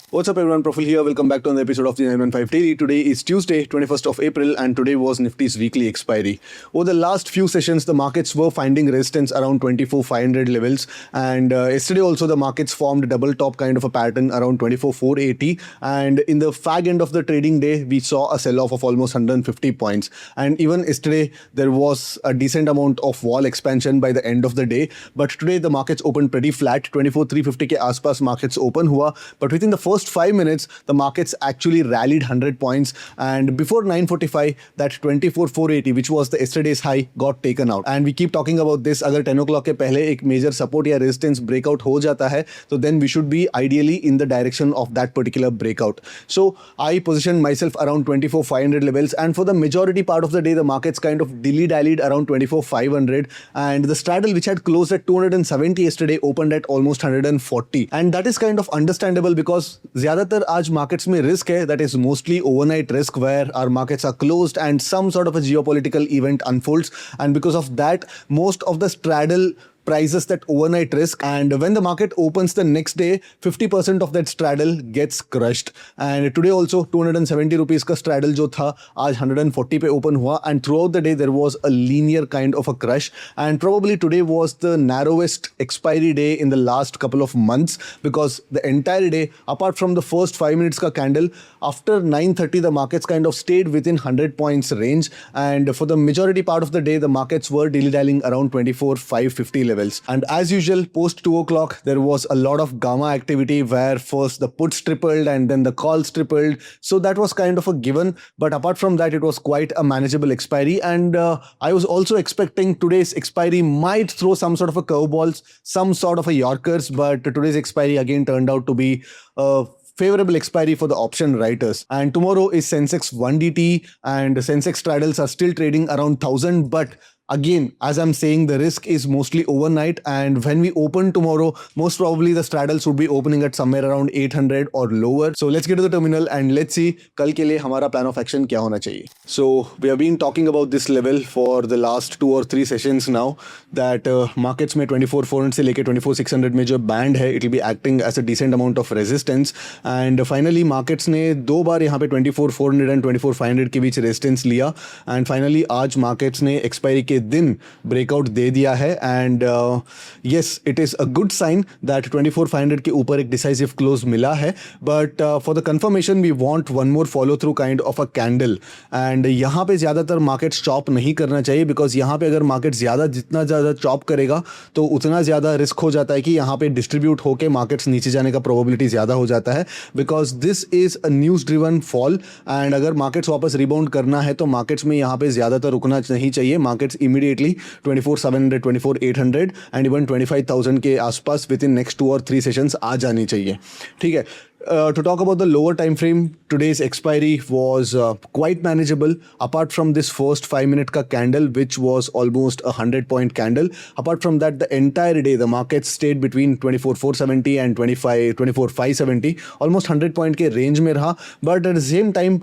What's up everyone, Profil here. Welcome back to another episode of the 915 Daily. Today is Tuesday, 21st of April, and today was Nifty's weekly expiry. Over the last few sessions, the markets were finding resistance around 24,500 levels, and yesterday also the markets formed a double top kind of a pattern around 24,480, and in the fag end of the trading day, we saw a sell-off of almost 150 points, and even yesterday there was a decent amount of wall expansion by the end of the day, but today the markets opened pretty flat, 24,350 के आसपास markets open हुआ, but within the first 5 minutes, the markets actually rallied 100 points, and before 9:45, that 24,480, which was the yesterday's high, got taken out. And we keep talking about this. अगर 10 o'clock के पहले एक major support या resistance breakout हो जाता है, so then we should be ideally in the direction of that particular breakout. So I positioned myself around 24,500 levels, and for the majority part of the day, the markets kind of dilly-dallied around 24,500, and the straddle, which had closed at 270 yesterday, opened at almost 140, and that is kind of understandable because ज़्यादातर आज markets में risk है, that is mostly overnight risk where our markets are closed and some sort of a geopolitical event unfolds, and because of that most of the straddle prices that overnight risk, and when the market opens the next day, 50% of that straddle gets crushed. And today also 270 rupees का straddle जो था आज 140 पे open हुआ, and throughout the day there was a linear kind of a crush, and probably today was the narrowest expiry day in the last couple of months because the entire day, apart from the first 5 minutes का candle, after 9:30 the markets kind of stayed within 100 points range, and for the majority part of the day the markets were dilly-dallying around 24,550 levels. And as usual, post 2 o'clock, there was a lot of gamma activity where first the puts tripled and then the calls tripled. So that was kind of a given. But apart from that, it was quite a manageable expiry. And I was also expecting today's expiry might throw some sort of a curveballs, some sort of a Yorkers. But today's expiry again turned out to be favorable expiry for the option writers. And tomorrow is Sensex 1DT, and Sensex straddles are still trading around 1,000, but again, as I'm saying, the risk is mostly overnight, and when we open tomorrow, most probably the straddles would be opening at somewhere around 800 or lower. So let's get to the terminal and let's see कल के लिए हमारा plan of action क्या होना चाहिए. So we have been talking about this level for the last 2 or 3 sessions now, that markets में 24,400 से लेके 24,600 में जो band है, it will be acting as a decent amount of resistance, and finally markets ने 2 बार यहाँ पे 24,400 and 24,500 के बीच resistance लिया, and finally आज markets ने expiry के दिन ब्रेकआउट दे दिया है, and yes, it is a good sign that 24,500 के ऊपर एक डिसाइसिव क्लोज मिला है, but for the confirmation we want one more follow through kind of a candle, and यहाँ पे ज़्यादातर मार्केट्स चॉप नहीं करना चाहिए बिकॉज यहाँ पे अगर मार्केट जितना ज़्यादा चॉप करेगा तो उतना ज़्यादा रिस्क हो जाता है कि यहाँ पे डिस्ट्रीब्यूट होकर मार्केट्स नीचे जाने का प्रोबेबिलिटी ज़्यादा हो जाता है, because this is a news driven fall, and अगर मार्केट्स वापस रिबाउंड करना है तो मार्केट्स में यहाँ पे ज़्यादातर रुकना नहीं चाहिए. मार्केट्स immediately 24,700, 24,800 and even 25,000 के आसपास within next 2 or 3 sessions आ जानी चाहिए. ठीक है. To talk about the lower time frame, today's expiry was quite manageable. Apart from this first 5-minute ka candle, which was almost a 100-point candle, apart from that, the entire day the market stayed between 24,470 and 24,570, almost 100-point के range में रहा. But at the same time,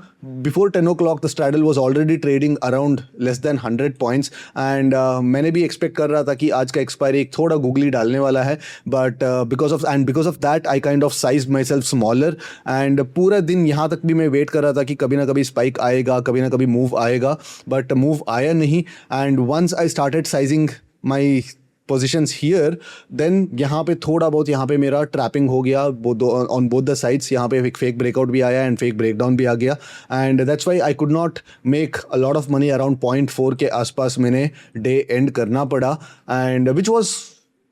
before 10 o'clock, the straddle was already trading around less than 100 points, and मैंने भी expect कर रहा था कि आज का expiry एक थोड़ा googly डालने वाला है, but because of that, I kind of sized myself small. And पूरा दिन यहाँ तक भी मैं वेट कर रहा था कि कभी ना कभी स्पाइक आएगा, कभी ना कभी मूव आएगा, बट मूव आया नहीं. And once I started sizing my positions here, then यहाँ पे थोड़ा बहुत यहाँ पे मेरा ट्रैपिंग हो गया ऑन बोथ द साइड्स. यहाँ पे एक फेक ब्रेकआउट भी आया एंड फेक ब्रेकडाउन भी आ गया, and that's why I could not make a lot of money. Around 0.4 के आसपास मैंने डे एंड करना पड़ा, and which was,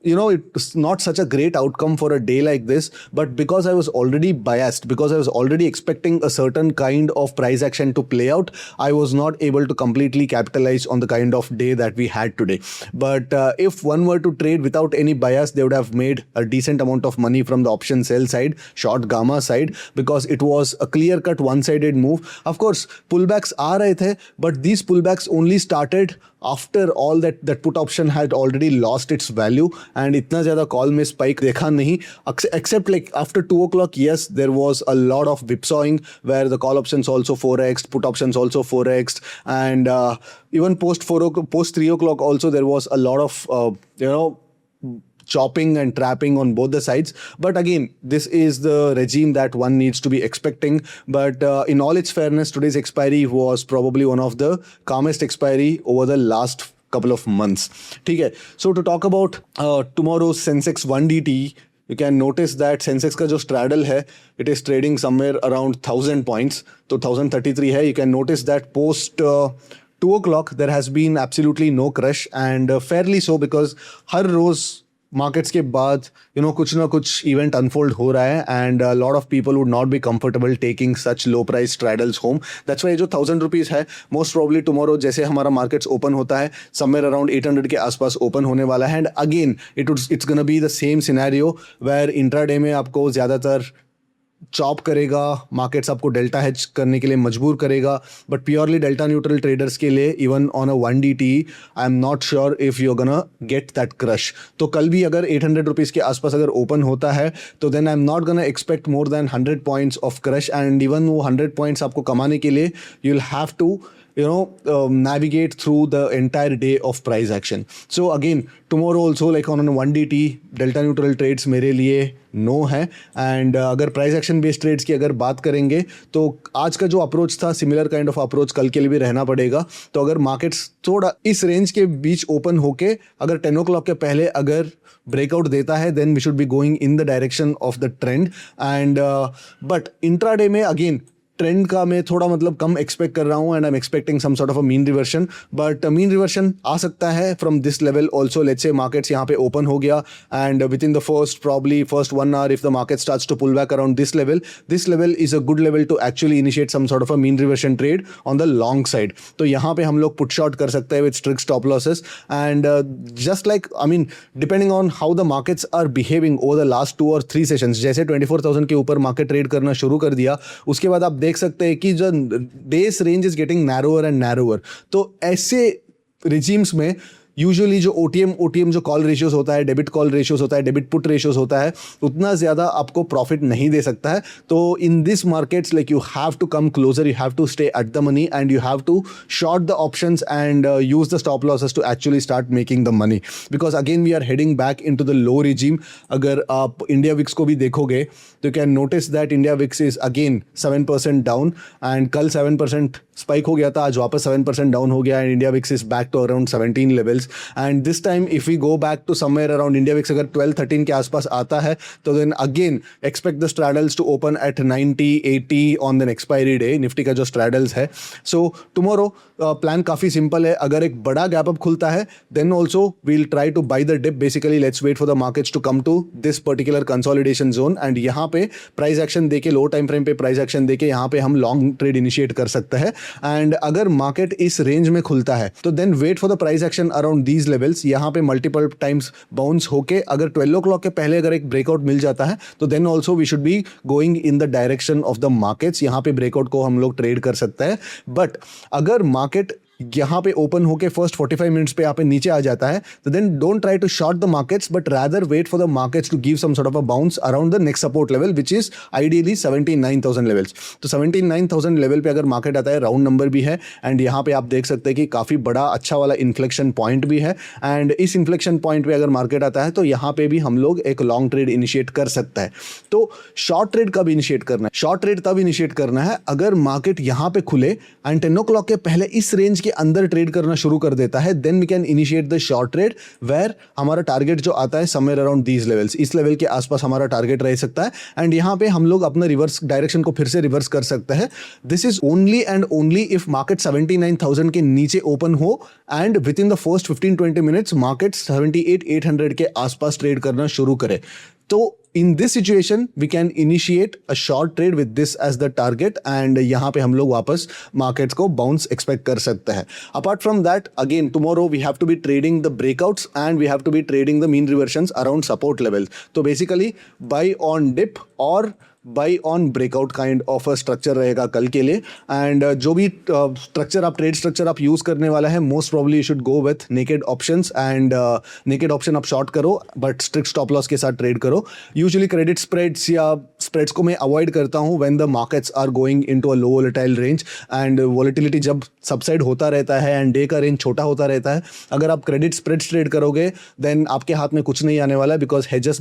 you know, it's not such a great outcome for a day like this, but because I was already biased, because I was already expecting a certain kind of price action to play out, I was not able to completely capitalize on the kind of day that we had today. But if one were to trade without any bias, they would have made a decent amount of money from the option sell side, short gamma side, because it was a clear cut one-sided move. Of course pullbacks aa rahe the, but these pullbacks only started after all that put option had already lost its value, and इतना ज़्यादा call में spike देखा नहीं, except like after 2 o'clock, yes, there was a lot of whipsawing where the call options also 4x, put options also 4x, and even post 3 o'clock also there was a lot of chopping and trapping on both the sides. But again, this is the regime that one needs to be expecting. But in all its fairness, today's expiry was probably one of the calmest expiry over the last couple of months. ठीक है. So to talk about tomorrow's Sensex 1DT, you can notice that Sensex का जो straddle है, it is trading somewhere around 1000 points. तो 1033 है. You can notice that post 2 o'clock there has been absolutely no crush, and fairly so, because हर रोज markets के बाद कुछ ना कुछ इवेंट अनफोल्ड हो रहा है, and lot of people would not be comfortable taking such low price straddles home. That's why जो 1000 रुपीज़ है, मोस्ट प्रॉब्ली टुमारो जैसे हमारा मार्केट्स ओपन होता है समवेयर अराउंड 800 के आसपास ओपन होने वाला है. And again it's gonna be the same scenario where intraday में आपको ज़्यादातर चॉप करेगा, मार्केट्स आपको डेल्टा हेज करने के लिए मजबूर करेगा. But purely delta neutral traders के लिए even on a 1DT I am not sure if you gonna get that crush. तो कल भी अगर 800 रुपीज़ के आसपास अगर ओपन होता है तो then I am not gonna expect more than 100 points of crush. And even वो 100 पॉइंट्स आपको कमाने के लिए you will have to navigate through the entire day of price action. So again, tomorrow also like on 1DT delta neutral trades मेरे लिए no है. And अगर price action based trades की अगर बात करेंगे तो आज का जो अप्रोच था सिमिलर काइंड ऑफ अप्रोच कल के लिए भी रहना पड़ेगा. तो अगर मार्केट्स थोड़ा इस रेंज के बीच ओपन होके अगर 10 o'clock के पहले अगर ब्रेकआउट देता है then we should be going in the direction of the trend. And but intraday में अगेन ट्रेंड का मैं थोड़ा मतलब कम एक्सपेक्ट कर रहा हूँ, and I am expecting some sort of a mean reversion. But mean reversion आ सकता है from this level also. Let's say markets यहाँ पे ओपन हो गया and within the first 1 hour if the market starts to pull back around this level is a good level to actually initiate some sort of a mean reversion trade on the long side. तो यहाँ पे हम लोग put shot कर सकते हैं with strict stop losses. And just like I mean depending on how the markets are behaving over the last 2 or 3 sessions, जैसे 24,000 के ऊपर मार्केट ट्रेड करना शुरू कर दिया उसके बाद आप देख सकते हैं कि days range is getting narrower and narrower. तो ऐसे रिजीम्स में यूजुअली जो ओटीएम जो कॉल रेशियोज होता है, डेबिट कॉल रेशियोज होता है, डेबिट पुट रेशियोज होता है, उतना ज़्यादा आपको प्रॉफिट नहीं दे सकता है. तो in this markets like you have to come closer, you have to stay at the money and you have to short the options and use the stop losses to actually start making the money. Because again we are heading back into the low regime. अगर आप India VIX को भी देखोगे तो you can notice that India VIX is again 7% down, and कल 7% spike हो गया था, आज वापस 7% डाउन हो गया, and India VIX is back to around 17 levels. And this time if we go back to somewhere around India VIX अगर 12-13 के आसपास आता है तो then again expect the straddles to open at 90-80 on the expiry day, Nifty का जो straddles है. So tomorrow plan काफ़ी सिंपल है. अगर एक बड़ा गैप अप खुलता है then also we'll try to buy the dip. Basically let's wait for the markets to come to this particular consolidation zone, and यहाँ पे प्राइस एक्शन देके लो टाइम फ्रेम पे प्राइस एक्शन देके यहाँ पे हम लॉन्ग ट्रेड इनिशिएट कर सकते हैं. एंड अगर मार्केट इस रेंज में खुलता है तो then wait for the price action around these levels. यहाँ पे मल्टीपल टाइम्स बाउंस होके अगर 12 o'clock के पहले अगर एक ब्रेकआउट मिल जाता है तो then also we should be going in the direction of the markets. यहाँ पे ब्रेकआउट को हम लोग ट्रेड कर सकते हैं. बट अगर मार्केट यहाँ पे ओपन होके फर्स्ट 45 मिनट्स पे यहाँ पे नीचे आ जाता है तो then don't try to short the markets but rather wait for the markets to give some sort of a bounce around the next support level which is ideally 79,000 levels. तो 79,000 level पे अगर मार्केट आता है, round number भी है, and यहाँ पे आप देख सकते हैं कि काफ़ी बड़ा अच्छा वाला इन्फ्लेक्शन पॉइंट भी है. एंड इस इन्फ्लेक्शन पॉइंट पे अगर मार्केट आता है तो यहाँ पे भी हम लोग एक लॉन्ग ट्रेड इनिशिएट कर सकता है. तो शॉर्ट ट्रेड कब इनिशिएट करना है? शॉर्ट ट्रेड तब इनिशिएट करना है अगर मार्केट यहाँ पे खुले एंड 10 o'clock के पहले इस रेंज के अंदर ट्रेड करना शुरू कर देता है, then we can initiate the short trade where हमारा टारगेट जो आता है समवेयर अराउंड दीज लेवल्स, इस लेवल के आसपास हमारा टारगेट रह सकता है. एंड यहाँ पे हम लोग अपना रिवर्स डायरेक्शन को फिर से रिवर्स कर सकते हैं. This is only and only if market 79,000 के नीचे ओपन हो and within the first 15-20 minutes market 78,800 के आसपास ट्रेड करना शुरू करे. तो in this situation we can initiate a short trade with this as the target and यहाँ पे हम लोग वापस markets को bounce expect कर सकते हैं. Apart from that again tomorrow we have to be trading the breakouts and we have to be trading the mean reversions around support levels. तो basically buy on dip or by on breakout kind of a structure रहेगा कल के लिए. And जो भी structure आप trade structure आप use करने वाला है most probably you should go with naked options and naked option आप शॉर्ट करो बट स्ट्रिक्ट स्टॉप लॉस के साथ ट्रेड करो. यूजुअली क्रेडिट स्प्रेड्स या स्प्रेड्स को मैं अवॉइड करता हूँ when the markets are going into a low volatile range and volatility जब सबसाइड होता रहता है एंड डे का रेंज छोटा होता रहता है. अगर आप क्रेडिट स्प्रेड्स ट्रेड करोगे देन आपके हाथ में कुछ नहीं आने वाला है बिकॉज हेजेस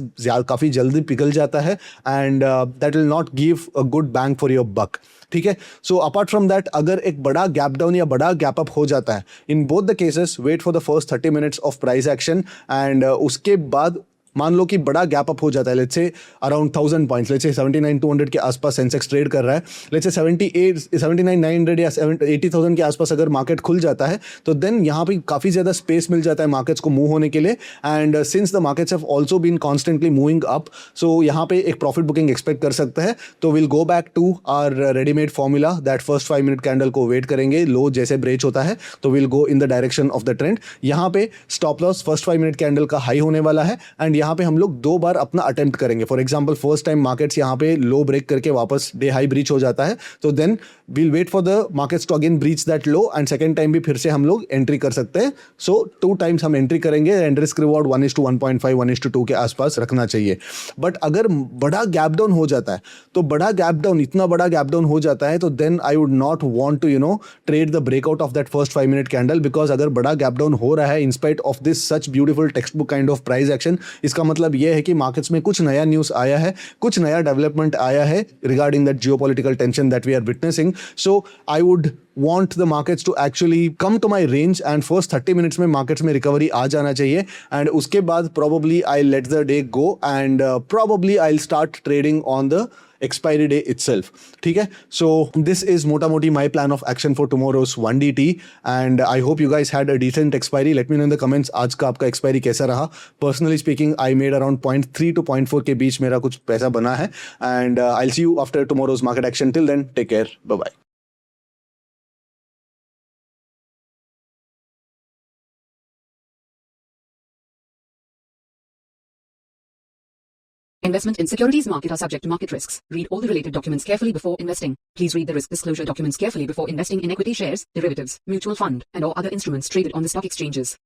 काफ़ी जल्दी पिघल जाता है and that will not give a good bang for your buck. ठीक है. सो अपार्ट फ्रॉम दैट अगर एक बड़ा गैप डाउन या बड़ा गैप अप हो जाता है in both the cases wait for the first 30 minutes of price action and उसके बाद मान लो कि बड़ा गैप अप हो जाता है, let's say around 1000 points, let's say 79,200 के आसपास सेंसेक्स ट्रेड कर रहा है, लेट्स से 79,900 या 80,000 के आसपास अगर मार्केट खुल जाता है तो देन यहाँ पे काफ़ी ज़्यादा स्पेस मिल जाता है मार्केट्स को मूव होने के लिए and since the markets have also been constantly moving up so यहाँ पे एक प्रॉफिट बुकिंग एक्सपेक्ट कर सकते हैं. तो we'll go back to our readymade formula that first 5 minute candle को वेट करेंगे, लो जैसे ब्रेच होता है तो we'll go in the direction of the trend. यहाँ पे stop loss first 5 minute candle का हाई होने वाला है एंड यहाँ पे हम लोग 2 बार अपना अटेम्प्ट करेंगे. For example first time markets यहाँ पे लो ब्रेक करके वापस डे हाई ब्रीच हो जाता है तो then we'll wait for the markets to again breach that low and second time भी फिर से हम लोग एंट्री कर सकते हैं. सो 2 टाइम्स हम एंट्री करेंगे एंड रिस्क रिवॉर्ड 1:1.5 1:2 के आसपास रखना चाहिए. बट अगर बड़ा गैप डाउन हो जाता है तो बड़ा गैप डाउन इतना बड़ा गैप डाउन हो जाता है तो then I would not want to trade the breakout of that first 5 minute candle because अगर बड़ा गैप डाउन हो रहा है in spite of this such beautiful textbook kind of price action इसका मतलब यह है कि मार्केट्स में कुछ नया न्यूज़ आया है, कुछ नया डेवलपमेंट आया है regarding that geopolitical tension that we are witnessing. So I would want the markets to actually come to my range and first 30 minutes में markets में recovery आ जाना चाहिए and उसके बाद probably I'll let the day go and probably I'll start trading on the expiry day itself. ठीक है. So this is मोटा मोटी my plan of action for tomorrow's 1DT and I hope you guys had a decent expiry. Let me know in the comments आज का आपका expiry कैसा रहा. Personally speaking I made around 0.3 to 0.4 के बीच मेरा कुछ पैसा बना है and I'll see you after tomorrow's market action. Till then take care. Bye bye. Investment in securities market are subject to market risks. Read all the related documents carefully before investing. Please read the risk disclosure documents carefully before investing in equity shares, derivatives, mutual fund, and or other instruments traded on the stock exchanges.